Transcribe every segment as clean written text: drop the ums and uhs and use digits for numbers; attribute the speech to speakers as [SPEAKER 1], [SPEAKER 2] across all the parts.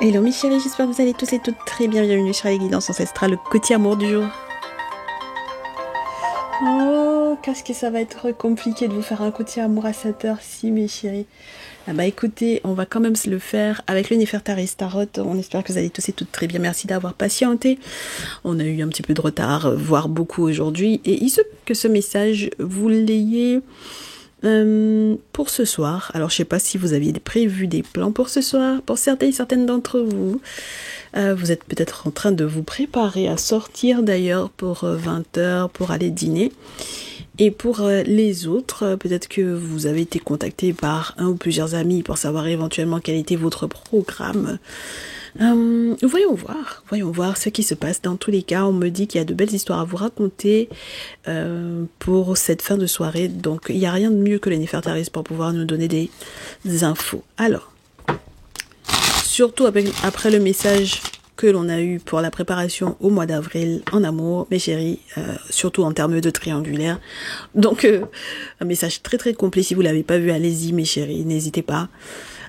[SPEAKER 1] Hello mes chéris, j'espère que vous allez tous et toutes très bien. Bienvenue sur les guidances ancestrales, le côté amour du jour. Oh, qu'est-ce que ça va être compliqué de vous faire un côté amour à cette heure-ci mes chéris. Ah bah écoutez, on va quand même se le faire avec le Néfertari Tarot. On espère que vous allez tous et toutes très bien. Merci d'avoir patienté. On a eu un petit peu de retard, voire beaucoup aujourd'hui. Et il se peut que ce message, vous l'ayez... pour ce soir. Alors je sais pas si vous aviez prévu des plans pour ce soir. Pour certaines d'entre vous, vous êtes peut-être en train de vous préparer à sortir d'ailleurs pour 20h pour aller dîner. Et pour les autres, peut-être que vous avez été contacté par un ou plusieurs amis pour savoir éventuellement quel était votre programme. Voyons voir ce qui se passe. Dans tous les cas, on me dit qu'il y a de belles histoires à vous raconter pour cette fin de soirée. Donc, il n'y a rien de mieux que les Néfertaris pour pouvoir nous donner des infos. Alors, surtout après le message que l'on a eu pour la préparation au mois d'avril en amour, mes chéris, surtout en termes de triangulaire. Donc, un message très très complet. Si vous l'avez pas vu, allez-y, mes chéris, n'hésitez pas.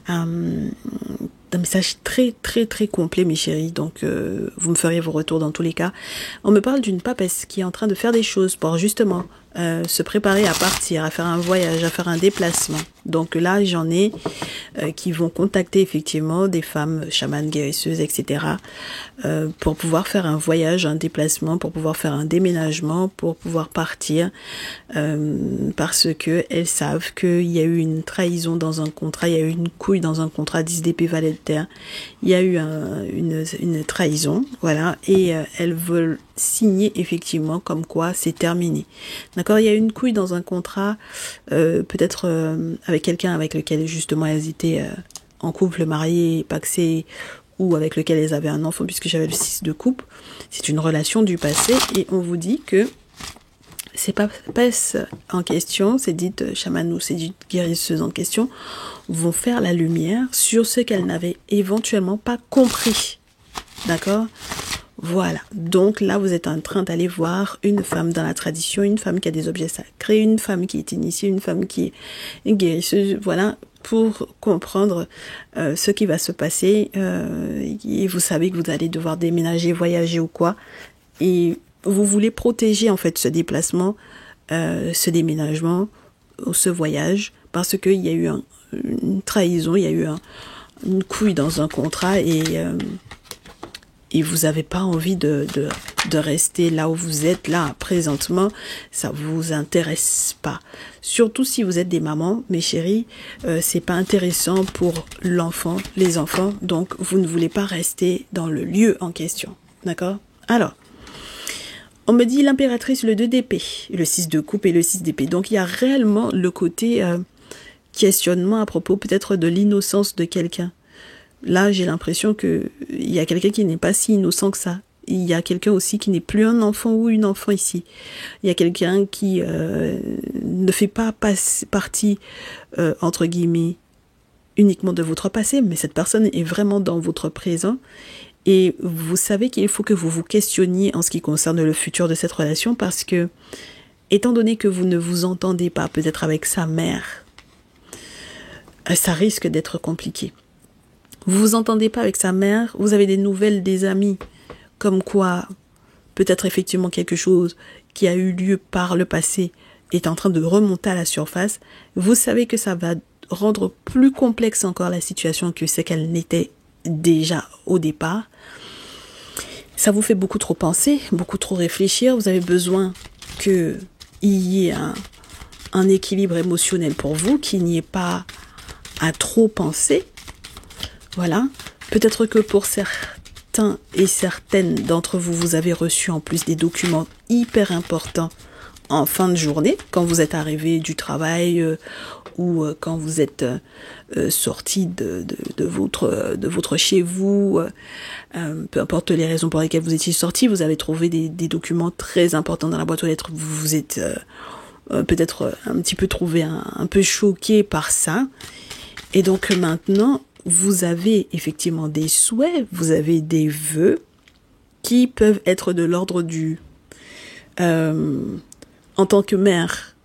[SPEAKER 1] Un message très très très complet mes chéris, donc vous me ferez vos retours dans tous les cas. On me parle d'une papesse qui est en train de faire des choses pour justement se préparer à partir, à faire un voyage, à faire un déplacement. Donc là j'en ai qui vont contacter effectivement des femmes chamanes, guérisseuses, etc. Pour pouvoir faire un voyage, un déplacement, pour pouvoir faire un déménagement, pour pouvoir partir, parce que elles savent qu'il y a eu une trahison dans un contrat, il y a eu une couille dans un contrat, 10 d'épée, valet de terre, il y a eu une trahison, voilà, et elles veulent signer effectivement comme quoi c'est terminé. D'accord, il y a eu une couille dans un contrat, peut-être avec quelqu'un avec lequel justement elles étaient en couple, marié, pacsé, ou avec lequel elles avaient un enfant, puisque j'avais le 6 de coupe. C'est une relation du passé, et on vous dit que ces papesses en question, ces dites chamanes ou ces dites guérisseuses en question, vont faire la lumière sur ce qu'elles n'avaient éventuellement pas compris. D'accord ? Voilà. Donc là, vous êtes en train d'aller voir une femme dans la tradition, une femme qui a des objets sacrés, une femme qui est initiée, une femme qui est guérisseuse, voilà, pour comprendre ce qui va se passer. Et vous savez que vous allez devoir déménager, voyager ou quoi. Et vous voulez protéger en fait ce déplacement, ce déménagement, ce voyage, parce qu'il y a eu une trahison, il y a eu une couille dans un contrat et vous n'avez pas envie de rester là où vous êtes, là, présentement, ça vous intéresse pas. Surtout si vous êtes des mamans, mes chéris, c'est pas intéressant pour l'enfant, les enfants, donc vous ne voulez pas rester dans le lieu en question, d'accord ? Alors, on me dit l'impératrice, le 2 d'épée, le 6 de coupe et le 6 d'épée, donc il y a réellement le côté questionnement à propos peut-être de l'innocence de quelqu'un. Là, j'ai l'impression qu'il y a quelqu'un qui n'est pas si innocent que ça. Il y a quelqu'un aussi qui n'est plus un enfant ou une enfant ici. Il y a quelqu'un qui ne fait pas partie, entre guillemets, uniquement de votre passé, mais cette personne est vraiment dans votre présent. Et vous savez qu'il faut que vous vous questionniez en ce qui concerne le futur de cette relation parce que, étant donné que vous ne vous entendez pas peut-être avec sa mère, ça risque d'être compliqué. Vous vous entendez pas avec sa mère, vous avez des nouvelles des amis, comme quoi peut-être effectivement quelque chose qui a eu lieu par le passé est en train de remonter à la surface. Vous savez que ça va rendre plus complexe encore la situation que ce qu'elle n'était déjà au départ. Ça vous fait beaucoup trop penser, beaucoup trop réfléchir. Vous avez besoin qu'il y ait un équilibre émotionnel pour vous, qu'il n'y ait pas à trop penser. Voilà, peut-être que pour certains et certaines d'entre vous, vous avez reçu en plus des documents hyper importants en fin de journée, quand vous êtes arrivé du travail ou quand vous êtes sorti de votre chez vous, peu importe les raisons pour lesquelles vous étiez sorti, vous avez trouvé des documents très importants dans la boîte aux lettres. Vous vous êtes peut-être un petit peu trouvé un peu choqué par ça. Et donc maintenant, vous avez effectivement des souhaits, vous avez des vœux qui peuvent être de l'ordre du... en tant que mère,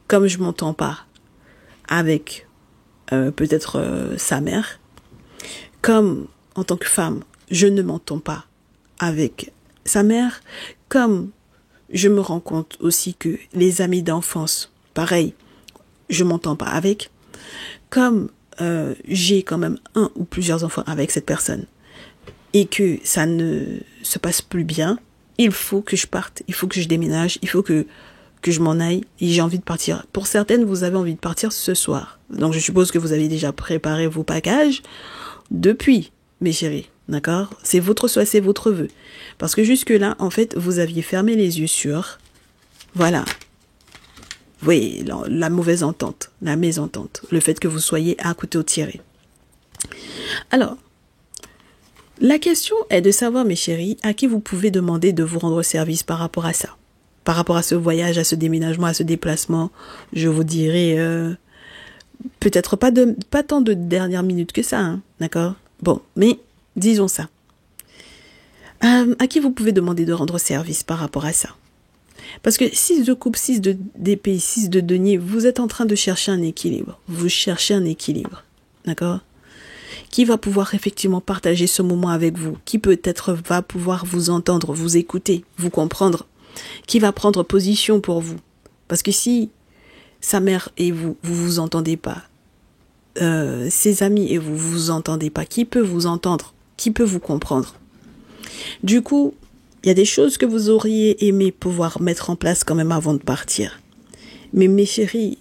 [SPEAKER 1] comme je m'entends pas avec peut-être sa mère, comme en tant que femme, je ne m'entends pas avec sa mère, comme je me rends compte aussi que les amis d'enfance, pareil, je m'entends pas avec, comme j'ai quand même un ou plusieurs enfants avec cette personne et que ça ne se passe plus bien, il faut que je parte, il faut que je déménage, il faut que je m'en aille et j'ai envie de partir. Pour certaines, vous avez envie de partir ce soir. Donc je suppose que vous avez déjà préparé vos bagages depuis, mes chéris. D'accord? C'est votre souhait, c'est votre vœu. Parce que jusque-là, en fait, vous aviez fermé les yeux sur, voilà, oui, la mauvaise entente, la mésentente, le fait que vous soyez à couteau tiré. Alors, la question est de savoir, mes chéris, à qui vous pouvez demander de vous rendre service par rapport à ça. Par rapport à ce voyage, à ce déménagement, à ce déplacement, je vous dirais peut-être pas tant de dernière minute que ça, hein, d'accord? Bon, mais disons ça. À qui vous pouvez demander de rendre service par rapport à ça? Parce que 6 de coupe, 6 d'épée, 6 de denier, vous êtes en train de chercher un équilibre. Vous cherchez un équilibre, d'accord? Qui va pouvoir effectivement partager ce moment avec vous? Qui peut-être va pouvoir vous entendre, vous écouter, vous comprendre? Qui va prendre position pour vous? Parce que si sa mère et vous vous entendez pas, ses amis et vous entendez pas, qui peut vous entendre? Qui peut vous comprendre? Du coup, il y a des choses que vous auriez aimé pouvoir mettre en place quand même avant de partir. Mais mes chéris,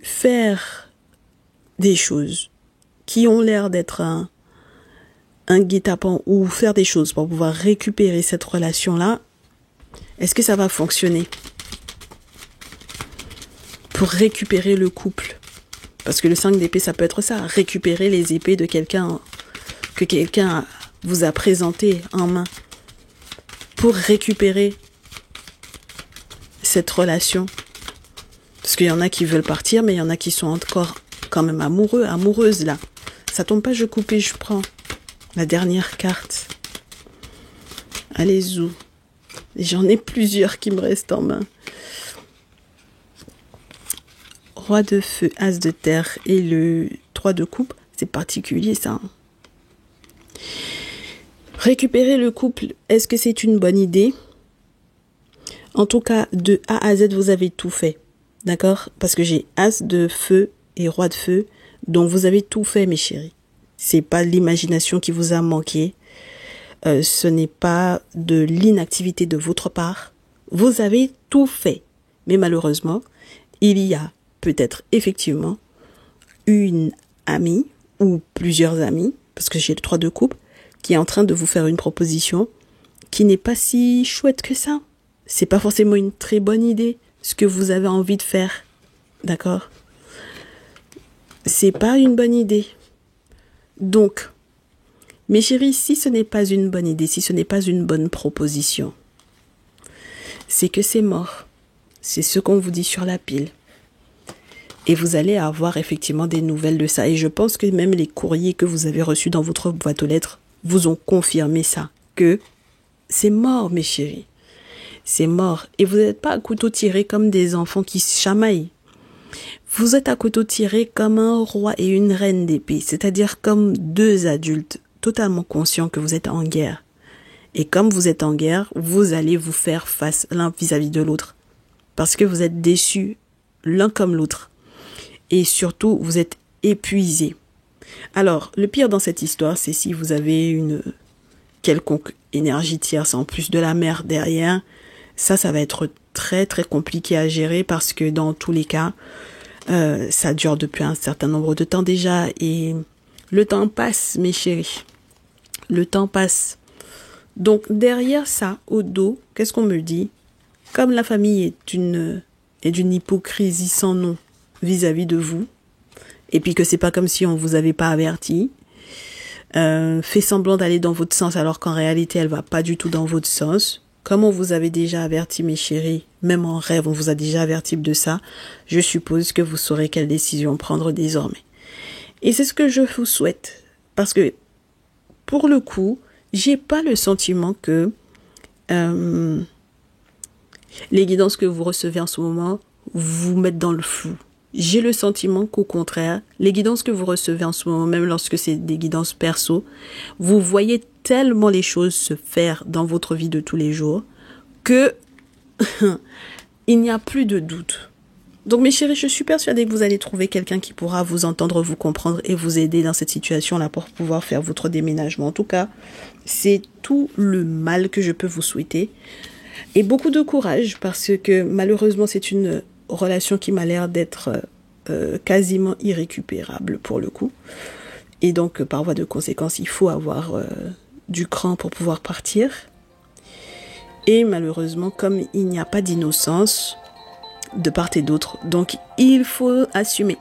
[SPEAKER 1] faire des choses qui ont l'air d'être un guet-apens ou faire des choses pour pouvoir récupérer cette relation-là, est-ce que ça va fonctionner? Pour récupérer le couple. Parce que le 5 d'épée, ça peut être ça. Récupérer les épées de quelqu'un que quelqu'un vous a présenté en main. Pour récupérer cette relation. Parce qu'il y en a qui veulent partir, mais il y en a qui sont encore quand même amoureux, amoureuses là. Ça tombe pas, je coupe et je prends. La dernière carte. Allez-y. J'en ai plusieurs qui me restent en main. Roi de feu, as de terre et le 3 de coupe. C'est particulier ça. Récupérer le couple, est-ce que c'est une bonne idée? En tout cas, de A à Z, vous avez tout fait. D'accord? Parce que j'ai as de feu et roi de feu. Donc, vous avez tout fait, mes chéris. C'est pas l'imagination qui vous a manqué. Ce n'est pas de l'inactivité de votre part. Vous avez tout fait. Mais malheureusement, il y a peut-être effectivement une amie ou plusieurs amis, parce que j'ai le 3 de coupe, qui est en train de vous faire une proposition qui n'est pas si chouette que ça. C'est pas forcément une très bonne idée, ce que vous avez envie de faire. D'accord? C'est pas une bonne idée. Donc, mes chéris, si ce n'est pas une bonne idée, si ce n'est pas une bonne proposition, c'est que c'est mort. C'est ce qu'on vous dit sur la pile. Et vous allez avoir effectivement des nouvelles de ça. Et je pense que même les courriers que vous avez reçus dans votre boîte aux lettres vous ont confirmé ça, que c'est mort, mes chéris. C'est mort. Et vous n'êtes pas à couteau tiré comme des enfants qui se chamaillent. Vous êtes à couteau tiré comme un roi et une reine d'épée, c'est-à-dire comme deux adultes totalement conscients que vous êtes en guerre. Et comme vous êtes en guerre, vous allez vous faire face l'un vis-à-vis de l'autre. Parce que vous êtes déçus l'un comme l'autre. Et surtout, vous êtes épuisés. Alors, le pire dans cette histoire, c'est si vous avez une quelconque énergie tierce en plus de la mer derrière. Ça va être très très compliqué à gérer parce que dans tous les cas, ça dure depuis un certain nombre de temps déjà et le temps passe, mes chéris. Le temps passe. Donc derrière ça, au dos, qu'est-ce qu'on me dit? Comme la famille est d'une hypocrisie sans nom vis-à-vis de vous, et puis que c'est pas comme si on vous avait pas averti, fait semblant d'aller dans votre sens alors qu'en réalité elle va pas du tout dans votre sens. Comme on vous avait déjà averti, mes chéris, même en rêve, on vous a déjà averti de ça, je suppose que vous saurez quelle décision prendre désormais. Et c'est ce que je vous souhaite. Parce que, pour le coup, j'ai pas le sentiment que les guidances que vous recevez en ce moment vous mettent dans le flou. j'ai le sentiment qu'au contraire, les guidances que vous recevez en ce moment, même lorsque c'est des guidances perso, vous voyez tellement les choses se faire dans votre vie de tous les jours que il n'y a plus de doute. Donc mes chéris, je suis persuadée que vous allez trouver quelqu'un qui pourra vous entendre, vous comprendre et vous aider dans cette situation-là pour pouvoir faire votre déménagement. En tout cas, c'est tout le mal que je peux vous souhaiter. Et beaucoup de courage parce que malheureusement, c'est une relation qui m'a l'air d'être quasiment irrécupérable pour le coup. Et donc, par voie de conséquence, il faut avoir du cran pour pouvoir partir. Et malheureusement, comme il n'y a pas d'innocence de part et d'autre, donc il faut assumer.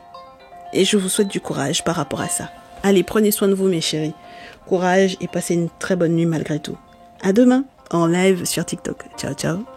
[SPEAKER 1] Et je vous souhaite du courage par rapport à ça. Allez, prenez soin de vous mes chéris. Courage et passez une très bonne nuit malgré tout. À demain en live sur TikTok. Ciao, ciao.